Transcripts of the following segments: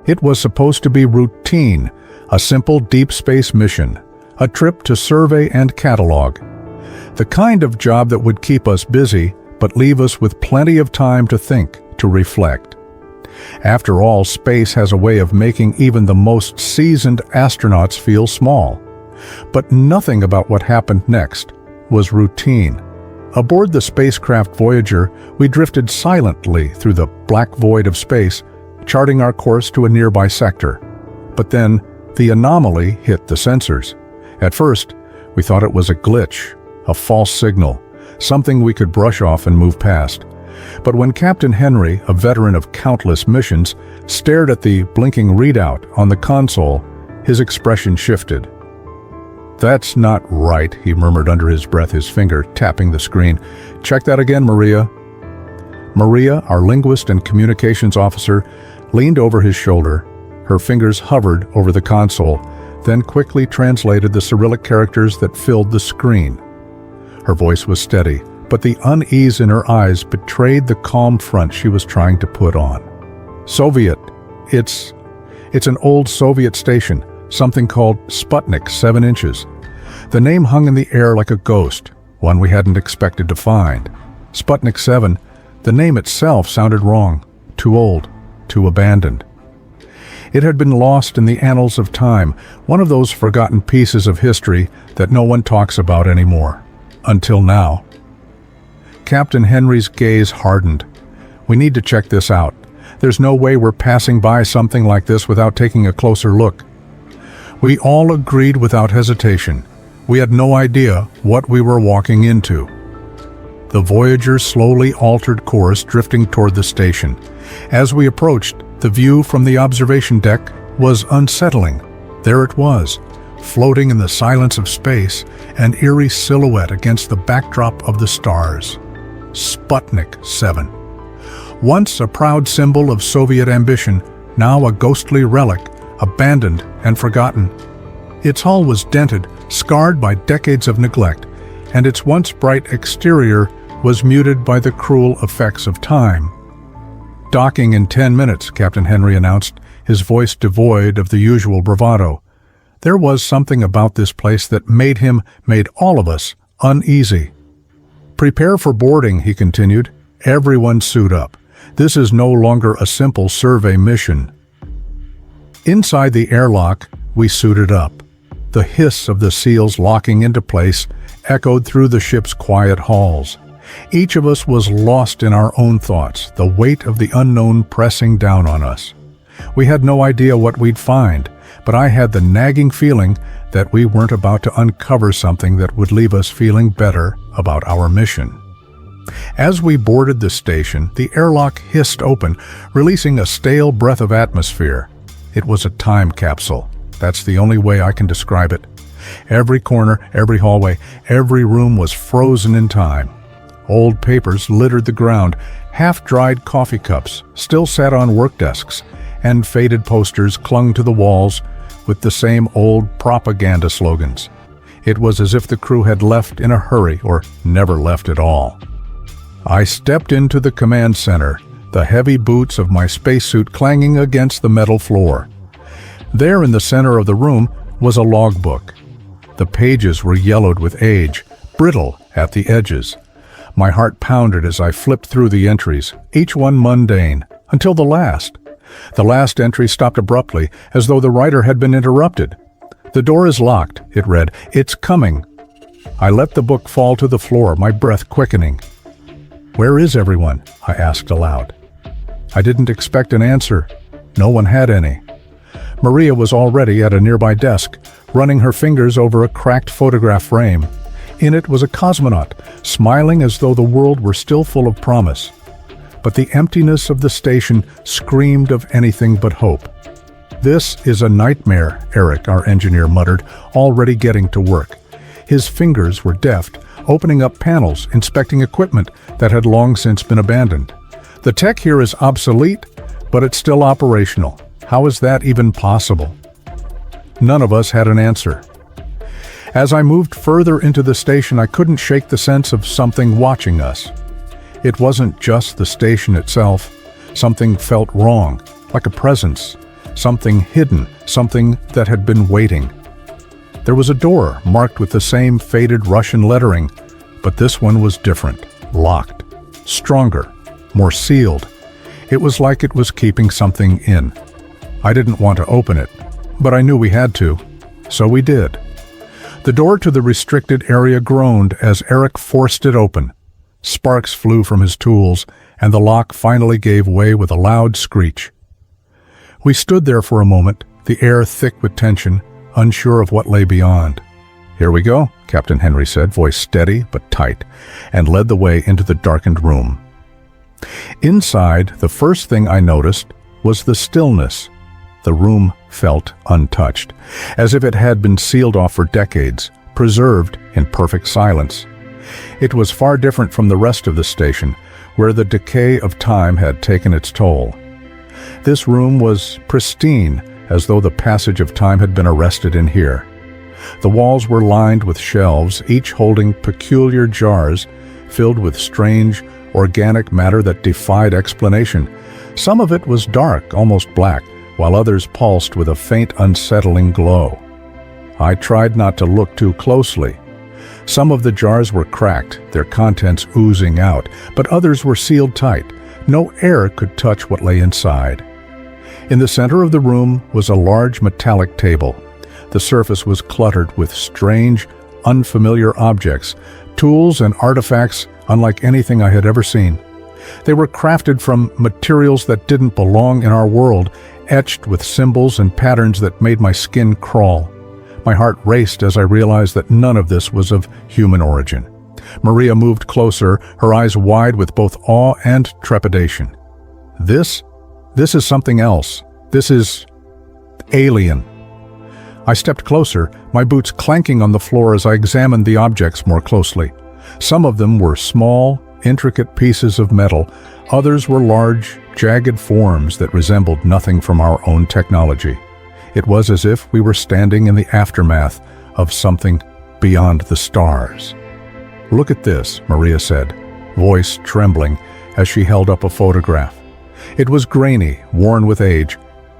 It was supposed to be routine, a simple deep space mission, a trip to survey and catalog. The kind of job that would keep us busy, but leave us with plenty of time to think, to reflect. After all, space has a way of making even the most seasoned astronauts feel small. But nothing about what happened next was routine. Aboard the spacecraft Voyager, we drifted silently through the black void of space, charting our course to a nearby sector. But then, the anomaly hit the sensors. At first, we thought it was a glitch, a false signal, something we could brush off and move past. But when Captain Henry, a veteran of countless missions, stared at the blinking readout on the console, his expression shifted. "That's not right," he murmured under his breath, his finger tapping the screen. "Check that again, Maria." Maria, our linguist and communications officer, leaned over his shoulder. Her fingers hovered over the console, then quickly translated the Cyrillic characters that filled the screen. Her voice was steady, but the unease in her eyes betrayed the calm front she was trying to put on. "Soviet. It's an old Soviet station, something called Sputnik 7 inches. The name hung in the air like a ghost, one we hadn't expected to find. Sputnik 7, the name itself sounded wrong, too old, too abandoned. It had been lost in the annals of time, one of those forgotten pieces of history that no one talks about anymore. Until now." Captain Henry's gaze hardened. "We need to check this out. There's no way we're passing by something like this without taking a closer look." We all agreed without hesitation. We had no idea what we were walking into. The Voyager slowly altered course, drifting toward the station. As we approached, the view from the observation deck was unsettling. There it was, floating in the silence of space, an eerie silhouette against the backdrop of the stars. Sputnik 7. Once a proud symbol of Soviet ambition, now a ghostly relic, abandoned and forgotten. Its hull was dented, scarred by decades of neglect, and its once bright exterior was muted by the cruel effects of time. "Docking in 10 minutes, Captain Henry announced, his voice devoid of the usual bravado. There was something about this place that made all of us, uneasy. "Prepare for boarding," he continued. "Everyone suit up. This is no longer a simple survey mission." Inside the airlock, we suited up. The hiss of the seals locking into place echoed through the ship's quiet halls. Each of us was lost in our own thoughts, the weight of the unknown pressing down on us. We had no idea what we'd find, but I had the nagging feeling that we weren't about to uncover something that would leave us feeling better about our mission. As we boarded the station, the airlock hissed open, releasing a stale breath of atmosphere. It was a time capsule. That's the only way I can describe it. Every corner, every hallway, every room was frozen in time. Old papers littered the ground, half-dried coffee cups still sat on work desks, and faded posters clung to the walls with the same old propaganda slogans. It was as if the crew had left in a hurry or never left at all. I stepped into the command center, the heavy boots of my spacesuit clanging against the metal floor. There in the center of the room was a logbook. The pages were yellowed with age, brittle at the edges. My heart pounded as I flipped through the entries, each one mundane, until the last. The last entry stopped abruptly, as though the writer had been interrupted. "The door is locked," it read. "It's coming." I let the book fall to the floor, my breath quickening. "Where is everyone?" I asked aloud. I didn't expect an answer. No one had any. Maria was already at a nearby desk, running her fingers over a cracked photograph frame. In it was a cosmonaut, smiling as though the world were still full of promise. But the emptiness of the station screamed of anything but hope. "This is a nightmare," Eric, our engineer, muttered, already getting to work. His fingers were deft, opening up panels, inspecting equipment that had long since been abandoned. "The tech here is obsolete, but it's still operational. How is that even possible?" None of us had an answer. As I moved further into the station, I couldn't shake the sense of something watching us. It wasn't just the station itself. Something felt wrong, like a presence, something hidden, something that had been waiting. There was a door marked with the same faded Russian lettering, but this one was different, locked, stronger, more sealed. It was like it was keeping something in. I didn't want to open it, but I knew we had to, so we did. The door to the restricted area groaned as Eric forced it open. Sparks flew from his tools, and the lock finally gave way with a loud screech. We stood there for a moment, the air thick with tension, unsure of what lay beyond. "Here we go," Captain Henry said, voice steady but tight, and led the way into the darkened room. Inside, the first thing I noticed was the stillness. The room felt untouched, as if it had been sealed off for decades, preserved in perfect silence. It was far different from the rest of the station, where the decay of time had taken its toll. This room was pristine, as though the passage of time had been arrested in here. The walls were lined with shelves, each holding peculiar jars filled with strange, organic matter that defied explanation. Some of it was dark, almost black, while others pulsed with a faint, unsettling glow. I tried not to look too closely. Some of the jars were cracked, their contents oozing out, but others were sealed tight. No air could touch what lay inside. In the center of the room was a large metallic table. The surface was cluttered with strange, unfamiliar objects, tools and artifacts unlike anything I had ever seen. They were crafted from materials that didn't belong in our world, etched with symbols and patterns that made my skin crawl. My heart raced as I realized that none of this was of human origin. Maria moved closer, her eyes wide with both awe and trepidation. This is something else. This is alien. I stepped closer, my boots clanking on the floor as I examined the objects more closely. Some of them were small, intricate pieces of metal. Others were large, jagged forms that resembled nothing from our own technology. It was as if we were standing in the aftermath of something beyond the stars. "Look at this," Maria said, voice trembling as she held up a photograph. It was grainy, worn with age,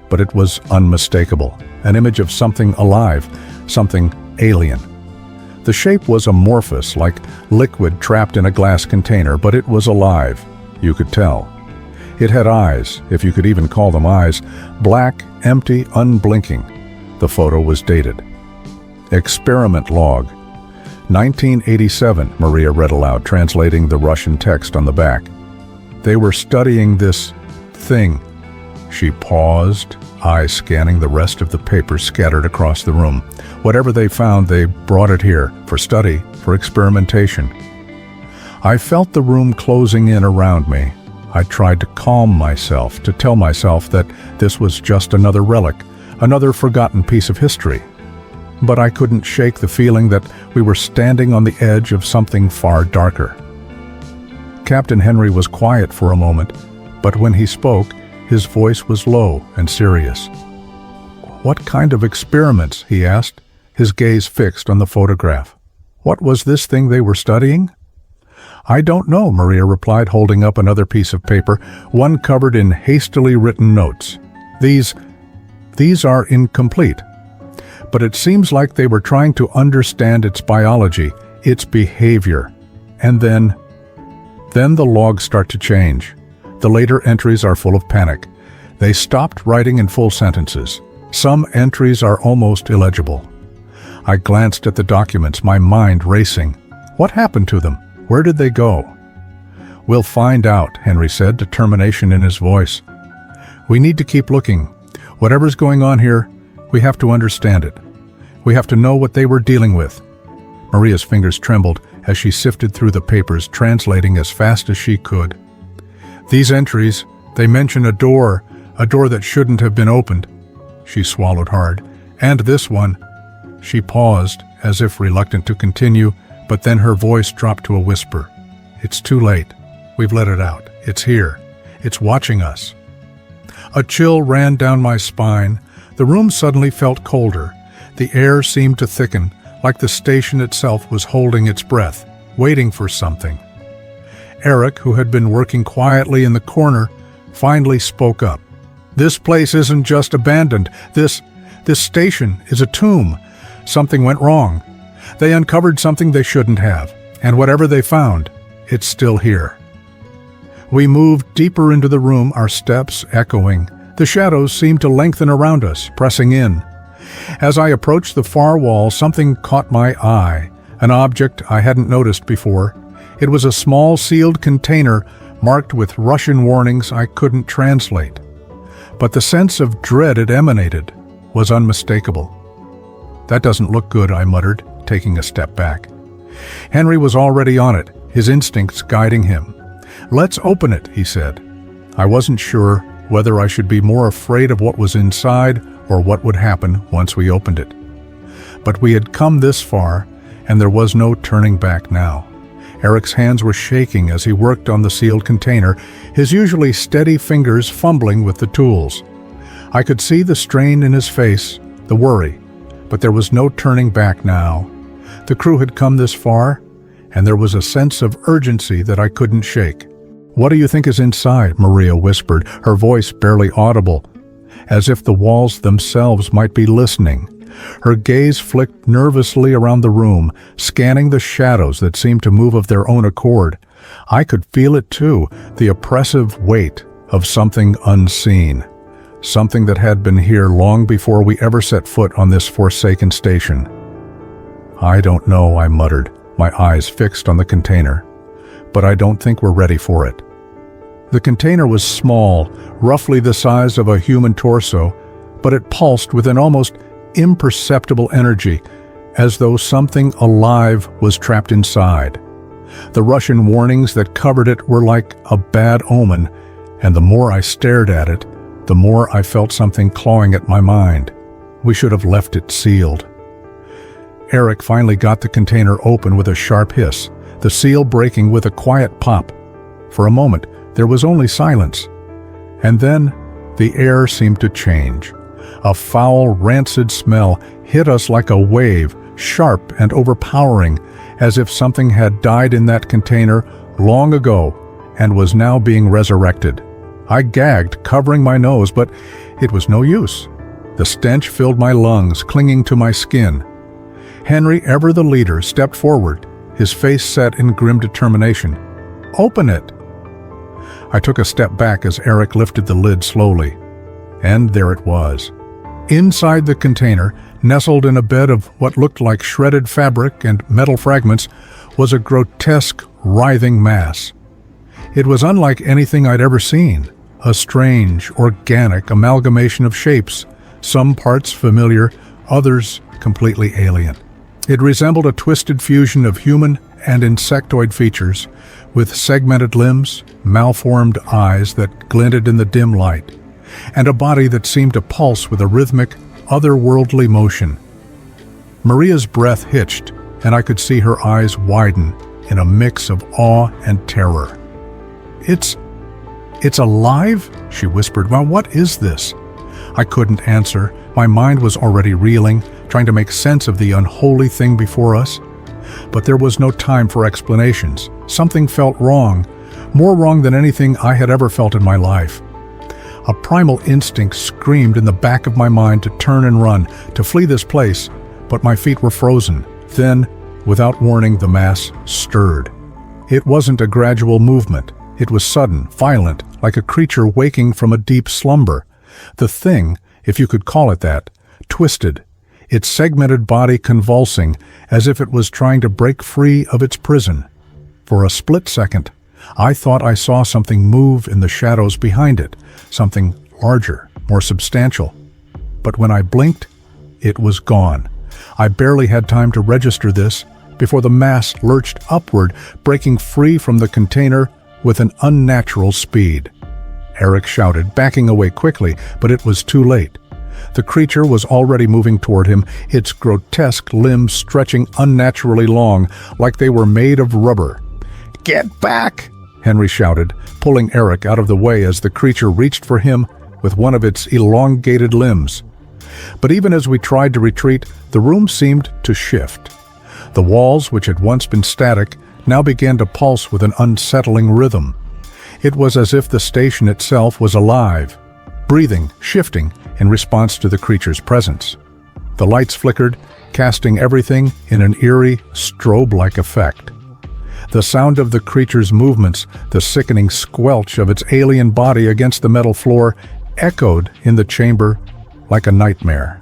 but it was unmistakable, an image of something alive, something alien. The shape was amorphous, like liquid trapped in a glass container, but it was alive, you could tell. It had eyes, if you could even call them eyes, black, empty, unblinking. The photo was dated. "Experiment log. 1987, Maria read aloud, translating the Russian text on the back. They were studying this thing. She paused, eyes scanning the rest of the papers scattered across the room. Whatever they found, they brought it here, for study, for experimentation. I felt the room closing in around me. I tried to calm myself, to tell myself that this was just another relic, another forgotten piece of history. But I couldn't shake the feeling that we were standing on the edge of something far darker. Captain Henry was quiet for a moment, but when he spoke, his voice was low and serious. "What kind of experiments?" he asked, his gaze fixed on the photograph. "What was this thing they were studying?" "I don't know," Maria replied, holding up another piece of paper, one covered in hastily written notes. These are incomplete. But it seems like they were trying to understand its biology, its behavior. And then the logs start to change. The later entries are full of panic. They stopped writing in full sentences. Some entries are almost illegible. I glanced at the documents, my mind racing. What happened to them? Where did they go? "We'll find out," Henry said, determination in his voice. "We need to keep looking. Whatever's going on here, we have to understand it. We have to know what they were dealing with." Maria's fingers trembled as she sifted through the papers, translating as fast as she could. "These entries, they mention a door that shouldn't have been opened." She swallowed hard. "And this one." She paused, as if reluctant to continue, but then her voice dropped to a whisper. "It's too late. We've let it out. It's here. It's watching us." A chill ran down my spine. The room suddenly felt colder. The air seemed to thicken, like the station itself was holding its breath, waiting for something. Eric, who had been working quietly in the corner, finally spoke up. This place isn't just abandoned. This station is a tomb. Something went wrong. They uncovered something they shouldn't have, and whatever they found, it's still here." We moved deeper into the room, our steps echoing. The shadows seemed to lengthen around us, pressing in. As I approached the far wall, something caught my eye, an object I hadn't noticed before. It was a small sealed container marked with Russian warnings I couldn't translate. But the sense of dread it emanated was unmistakable. "That doesn't look good," I muttered, taking a step back. Henry was already on it, his instincts guiding him. "Let's open it," he said. I wasn't sure whether I should be more afraid of what was inside or what would happen once we opened it. But we had come this far, and there was no turning back now. Eric's hands were shaking as he worked on the sealed container, his usually steady fingers fumbling with the tools. I could see the strain in his face, the worry, but there was no turning back now. The crew had come this far, and there was a sense of urgency that I couldn't shake. "What do you think is inside?" Maria whispered, her voice barely audible, as if the walls themselves might be listening. Her gaze flicked nervously around the room, scanning the shadows that seemed to move of their own accord. I could feel it too, the oppressive weight of something unseen, something that had been here long before we ever set foot on this forsaken station. "I don't know," I muttered, my eyes fixed on the container. "But I don't think we're ready for it." The container was small, roughly the size of a human torso, but it pulsed with an almost imperceptible energy, as though something alive was trapped inside. The Russian warnings that covered it were like a bad omen, and the more I stared at it, the more I felt something clawing at my mind. We should have left it sealed. Eric finally got the container open with a sharp hiss, the seal breaking with a quiet pop. For a moment, there was only silence. And then, the air seemed to change. A foul, rancid smell hit us like a wave, sharp and overpowering, as if something had died in that container long ago and was now being resurrected. I gagged, covering my nose, but it was no use. The stench filled my lungs, clinging to my skin. Henry, ever the leader, stepped forward, his face set in grim determination. "Open it!" I took a step back as Eric lifted the lid slowly. And there it was. Inside the container, nestled in a bed of what looked like shredded fabric and metal fragments, was a grotesque, writhing mass. It was unlike anything I'd ever seen, a strange, organic amalgamation of shapes, some parts familiar, others completely alien. It resembled a twisted fusion of human and insectoid features, with segmented limbs, malformed eyes that glinted in the dim light, and a body that seemed to pulse with a rhythmic, otherworldly motion. Maria's breath hitched, and I could see her eyes widen in a mix of awe and terror. It's alive?" she whispered. "Well, what is this?" I couldn't answer. My mind was already reeling, trying to make sense of the unholy thing before us. But there was no time for explanations. Something felt wrong, more wrong than anything I had ever felt in my life. A primal instinct screamed in the back of my mind to turn and run, to flee this place, but my feet were frozen. Then, without warning, the mass stirred. It wasn't a gradual movement. It was sudden, violent, like a creature waking from a deep slumber. The thing, if you could call it that, twisted, its segmented body convulsing, as if it was trying to break free of its prison. For a split second, I thought I saw something move in the shadows behind it, something larger, more substantial. But when I blinked, it was gone. I barely had time to register this before the mass lurched upward, breaking free from the container with an unnatural speed. Eric shouted, backing away quickly, but it was too late. The creature was already moving toward him, its grotesque limbs stretching unnaturally long, like they were made of rubber. "Get back!" Henry shouted, pulling Eric out of the way as the creature reached for him with one of its elongated limbs. But even as we tried to retreat, the room seemed to shift. The walls, which had once been static, now began to pulse with an unsettling rhythm. It was as if the station itself was alive. breathing, shifting in response to the creature's presence. The lights flickered, casting everything in an eerie, strobe-like effect. The sound of the creature's movements, the sickening squelch of its alien body against the metal floor, echoed in the chamber like a nightmare.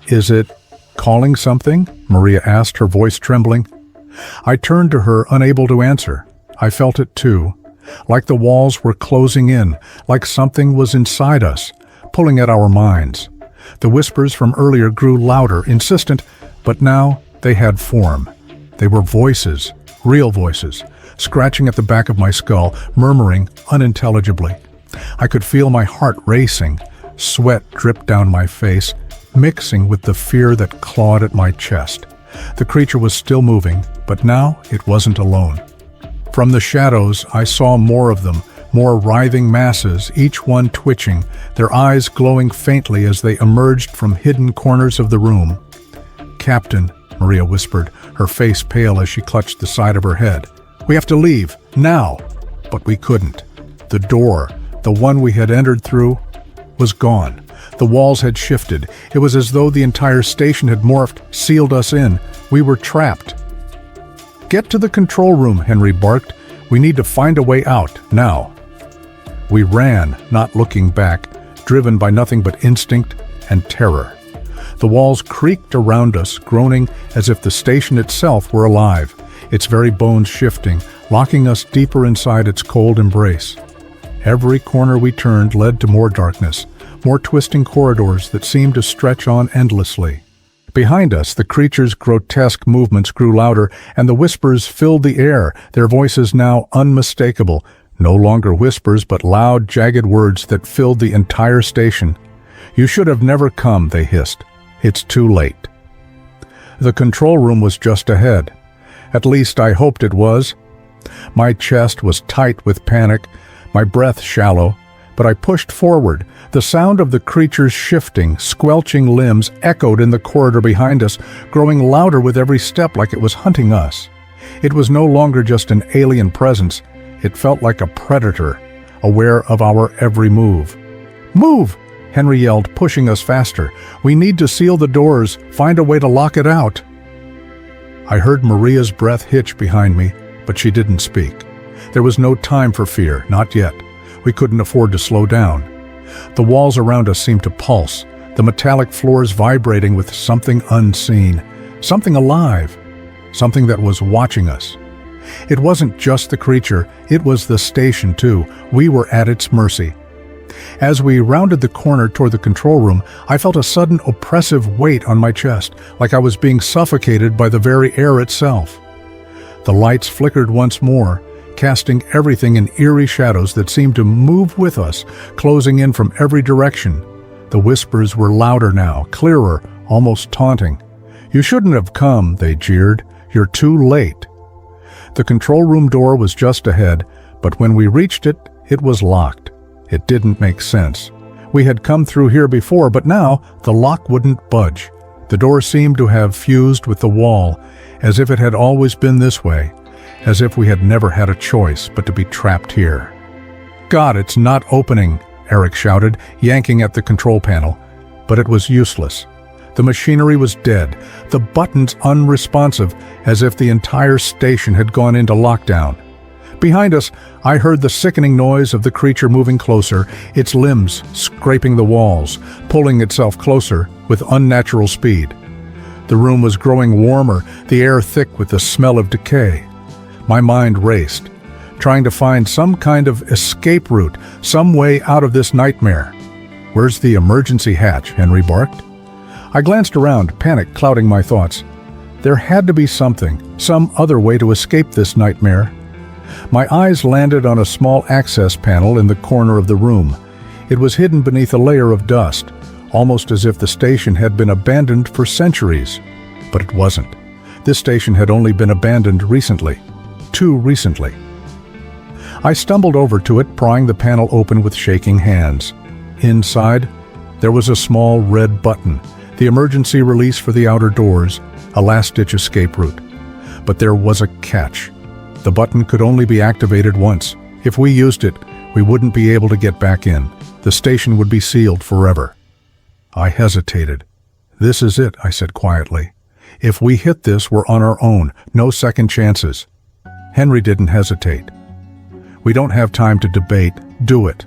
"Is it calling something?" Maria asked, her voice trembling. I turned to her, unable to answer. I felt it too, like the walls were closing in, like something was inside us, pulling at our minds. The whispers from earlier grew louder, insistent, but now they had form. They were voices, real voices, scratching at the back of my skull, murmuring unintelligibly. I could feel my heart racing. Sweat dripped down my face, mixing with the fear that clawed at my chest. The creature was still moving, but now it wasn't alone. From the shadows, I saw more of them, more writhing masses, each one twitching, their eyes glowing faintly as they emerged from hidden corners of the room. "Captain," Maria whispered, her face pale as she clutched the side of her head. "We have to leave, now!" But we couldn't. The door, the one we had entered through, was gone. The walls had shifted. It was as though the entire station had morphed, sealed us in. We were trapped. "Get to the control room," Henry barked. "We need to find a way out, now." We ran, not looking back, driven by nothing but instinct and terror. The walls creaked around us, groaning as if the station itself were alive, its very bones shifting, locking us deeper inside its cold embrace. Every corner we turned led to more darkness, more twisting corridors that seemed to stretch on endlessly. Behind us, the creature's grotesque movements grew louder, and the whispers filled the air, their voices now unmistakable, no longer whispers but loud, jagged words that filled the entire station. "You should have never come," they hissed. "It's too late." The control room was just ahead. At least I hoped it was. My chest was tight with panic, my breath shallow, but I pushed forward. The sound of the creature's shifting, squelching limbs echoed in the corridor behind us, growing louder with every step like it was hunting us. It was no longer just an alien presence. It felt like a predator, aware of our every move. "Move!" Henry yelled, pushing us faster. "We need to seal the doors, find a way to lock it out." I heard Maria's breath hitch behind me, but she didn't speak. There was no time for fear, not yet. We couldn't afford to slow down. The walls around us seemed to pulse, the metallic floors vibrating with something unseen, something alive, something that was watching us. It wasn't just the creature, it was the station too. We were at its mercy. As we rounded the corner toward the control room, I felt a sudden oppressive weight on my chest, like I was being suffocated by the very air itself. The lights flickered once more, casting everything in eerie shadows that seemed to move with us, closing in from every direction. The whispers were louder now, clearer, almost taunting. "You shouldn't have come," they jeered. "You're too late." The control room door was just ahead, but when we reached it, it was locked. It didn't make sense. We had come through here before, but now the lock wouldn't budge. The door seemed to have fused with the wall, as if it had always been this way, as if we had never had a choice but to be trapped here. "God, it's not opening," Eric shouted, yanking at the control panel. But it was useless. The machinery was dead, the buttons unresponsive, as if the entire station had gone into lockdown. Behind us, I heard the sickening noise of the creature moving closer, its limbs scraping the walls, pulling itself closer with unnatural speed. The room was growing warmer, the air thick with the smell of decay. My mind raced, trying to find some kind of escape route, some way out of this nightmare. "Where's the emergency hatch?" Henry barked. I glanced around, panic clouding my thoughts. There had to be something, some other way to escape this nightmare. My eyes landed on a small access panel in the corner of the room. It was hidden beneath a layer of dust, almost as if the station had been abandoned for centuries. But it wasn't. This station had only been abandoned recently. Too recently. I stumbled over to it, prying the panel open with shaking hands. Inside, there was a small red button, the emergency release for the outer doors, a last-ditch escape route. But there was a catch. The button could only be activated once. If we used it, we wouldn't be able to get back in. The station would be sealed forever. I hesitated. "This is it," I said quietly. "If we hit this, we're on our own. No second chances." Henry didn't hesitate. "We don't have time to debate. Do it."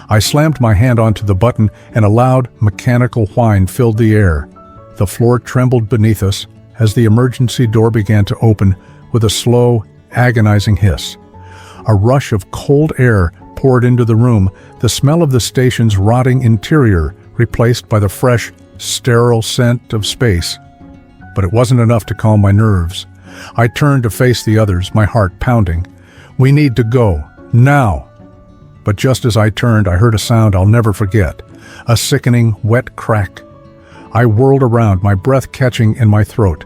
I slammed my hand onto the button, and a loud, mechanical whine filled the air. The floor trembled beneath us as the emergency door began to open with a slow, agonizing hiss. A rush of cold air poured into the room, the smell of the station's rotting interior replaced by the fresh, sterile scent of space. But it wasn't enough to calm my nerves. I turned to face the others, my heart pounding. "We need to go. Now!" But just as I turned, I heard a sound I'll never forget. A sickening, wet crack. I whirled around, my breath catching in my throat.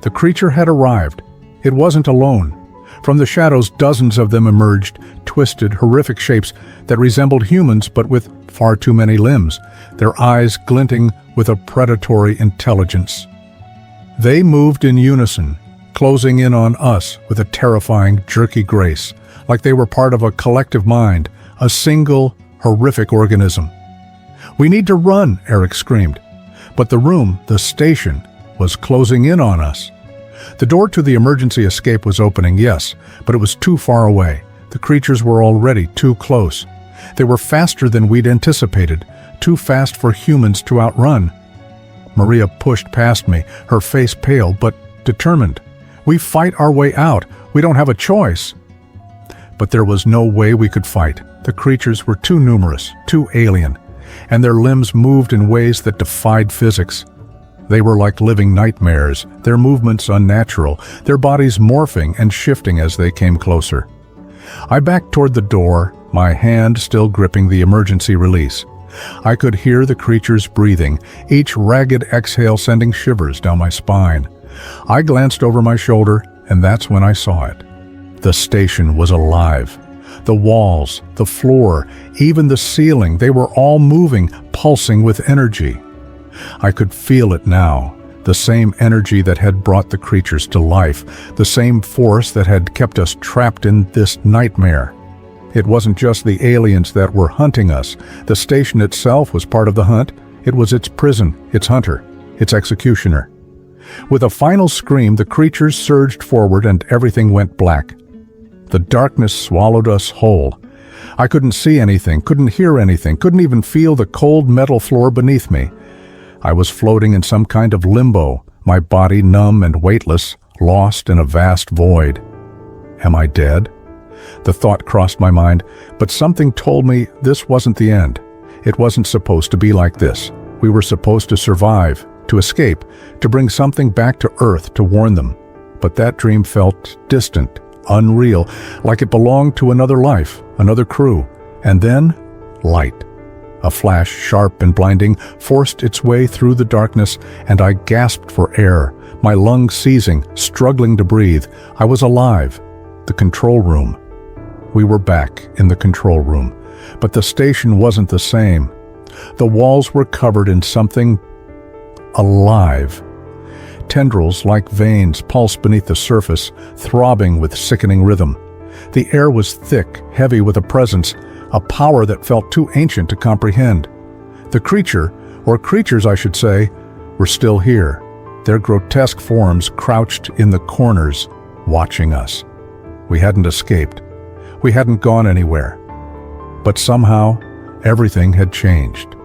The creature had arrived. It wasn't alone. From the shadows, dozens of them emerged, twisted, horrific shapes that resembled humans but with far too many limbs, their eyes glinting with a predatory intelligence. They moved in unison, closing in on us with a terrifying, jerky grace, like they were part of a collective mind, a single, horrific organism. "We need to run," Eric screamed. But the room, the station, was closing in on us. The door to the emergency escape was opening, yes, but it was too far away. The creatures were already too close. They were faster than we'd anticipated, too fast for humans to outrun. Maria pushed past me, her face pale but determined. "We fight our way out. We don't have a choice." But there was no way we could fight. The creatures were too numerous, too alien, and their limbs moved in ways that defied physics. They were like living nightmares, their movements unnatural, their bodies morphing and shifting as they came closer. I backed toward the door, my hand still gripping the emergency release. I could hear the creatures breathing, each ragged exhale sending shivers down my spine. I glanced over my shoulder, and that's when I saw it. The station was alive. The walls, the floor, even the ceiling, they were all moving, pulsing with energy. I could feel it now, the same energy that had brought the creatures to life, the same force that had kept us trapped in this nightmare. It wasn't just the aliens that were hunting us. The station itself was part of the hunt. It was its prison, its hunter, its executioner. With a final scream, the creatures surged forward and everything went black. The darkness swallowed us whole. I couldn't see anything, couldn't hear anything, couldn't even feel the cold metal floor beneath me. I was floating in some kind of limbo, my body numb and weightless, lost in a vast void. Am I dead? The thought crossed my mind, but something told me this wasn't the end. It wasn't supposed to be like this. We were supposed to survive, to escape, to bring something back to Earth to warn them. But that dream felt distant, unreal, like it belonged to another life, another crew. And then, light. A flash, sharp and blinding, forced its way through the darkness, and I gasped for air, my lungs seizing, struggling to breathe. I was alive. The control room. We were back in the control room, but the station wasn't the same. The walls were covered in something alive. Tendrils like veins pulsed beneath the surface, throbbing with sickening rhythm. The air was thick, heavy with a presence, a power that felt too ancient to comprehend. The creature, or creatures I should say, were still here, their grotesque forms crouched in the corners, watching us. We hadn't escaped. We hadn't gone anywhere. But somehow, everything had changed.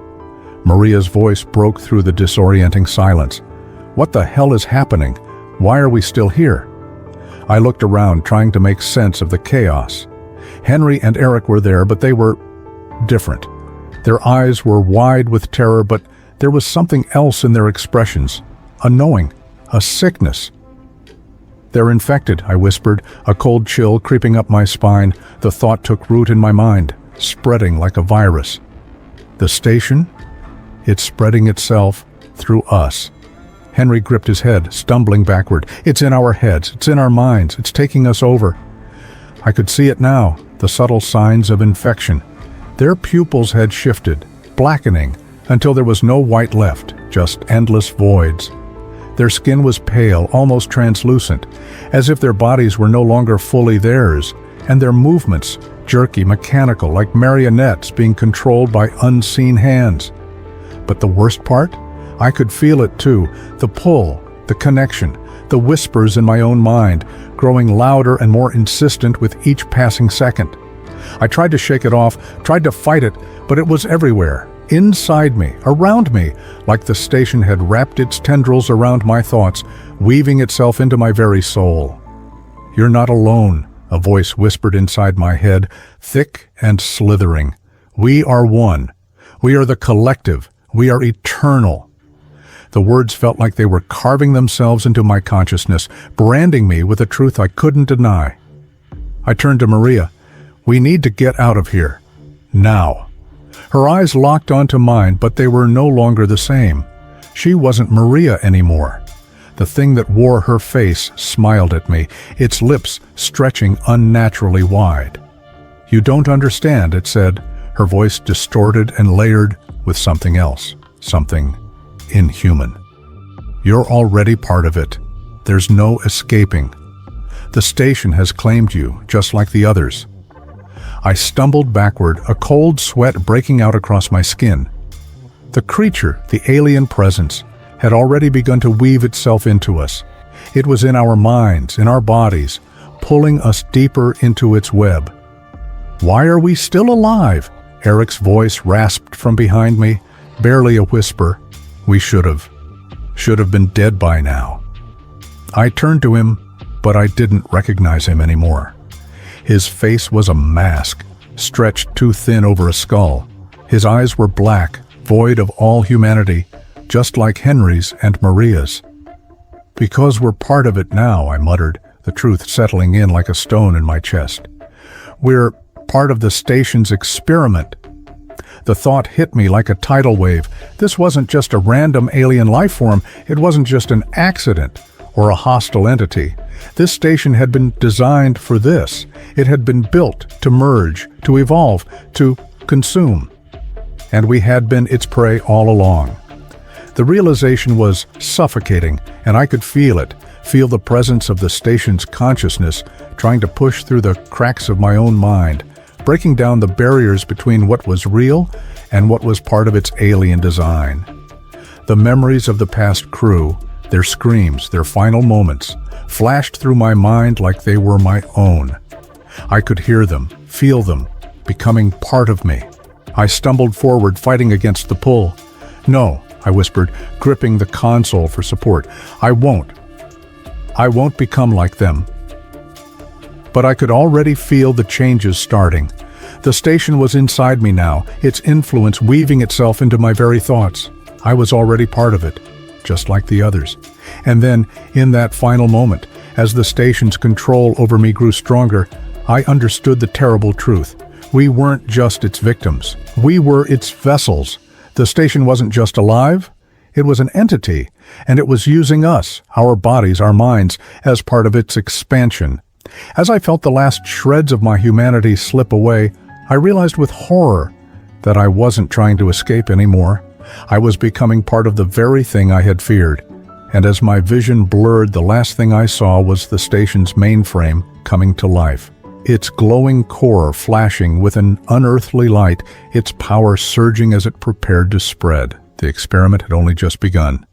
Maria's voice broke through the disorienting silence. "What the hell is happening? Why are we still here?" I looked around, trying to make sense of the chaos. Henry and Eric were there, but they were different. Their eyes were wide with terror, but there was something else in their expressions. A knowing, a sickness. "They're infected," I whispered, a cold chill creeping up my spine. The thought took root in my mind, spreading like a virus. The station? It's spreading itself through us. Henry gripped his head, stumbling backward. "It's in our heads, it's in our minds, it's taking us over." I could see it now, the subtle signs of infection. Their pupils had shifted, blackening, until there was no white left, just endless voids. Their skin was pale, almost translucent, as if their bodies were no longer fully theirs, and their movements jerky, mechanical, like marionettes being controlled by unseen hands. But the worst part? I could feel it too, the pull, the connection, the whispers in my own mind, growing louder and more insistent with each passing second. I tried to shake it off, tried to fight it, but it was everywhere, inside me, around me, like the station had wrapped its tendrils around my thoughts, weaving itself into my very soul. "You're not alone," a voice whispered inside my head, thick and slithering. "We are one. We are the collective. We are eternal." The words felt like they were carving themselves into my consciousness, branding me with a truth I couldn't deny. I turned to Maria. "We need to get out of here. Now." Her eyes locked onto mine, but they were no longer the same. She wasn't Maria anymore. The thing that wore her face smiled at me, its lips stretching unnaturally wide. "You don't understand," it said, her voice distorted and layered with something else, something inhuman. "You're already part of it. There's no escaping. The station has claimed you, just like the others." I stumbled backward, a cold sweat breaking out across my skin. The creature, the alien presence, had already begun to weave itself into us. It was in our minds, in our bodies, pulling us deeper into its web. "Why are we still alive?" Eric's voice rasped from behind me, barely a whisper. "We should have been dead by now." I turned to him, but I didn't recognize him anymore. His face was a mask, stretched too thin over a skull. His eyes were black, void of all humanity, just like Henry's and Maria's. "Because we're part of it now," I muttered, the truth settling in like a stone in my chest. "We're part of the station's experiment." The thought hit me like a tidal wave. This wasn't just a random alien life form. It wasn't just an accident or a hostile entity. This station had been designed for this. It had been built to merge, to evolve, to consume. And we had been its prey all along. The realization was suffocating, and I could feel it, feel the presence of the station's consciousness trying to push through the cracks of my own mind, breaking down the barriers between what was real and what was part of its alien design. The memories of the past crew, their screams, their final moments, flashed through my mind like they were my own. I could hear them, feel them, becoming part of me. I stumbled forward, fighting against the pull. "No," I whispered, gripping the console for support. I won't become like them." But I could already feel the changes starting. The station was inside me now, its influence weaving itself into my very thoughts. I was already part of it, just like the others. And then, in that final moment, as the station's control over me grew stronger, I understood the terrible truth. We weren't just its victims. We were its vessels. The station wasn't just alive, it was an entity, and it was using us, our bodies, our minds, as part of its expansion. As I felt the last shreds of my humanity slip away, I realized with horror that I wasn't trying to escape anymore. I was becoming part of the very thing I had feared. And as my vision blurred, the last thing I saw was the station's mainframe coming to life. Its glowing core flashing with an unearthly light, its power surging as it prepared to spread. The experiment had only just begun.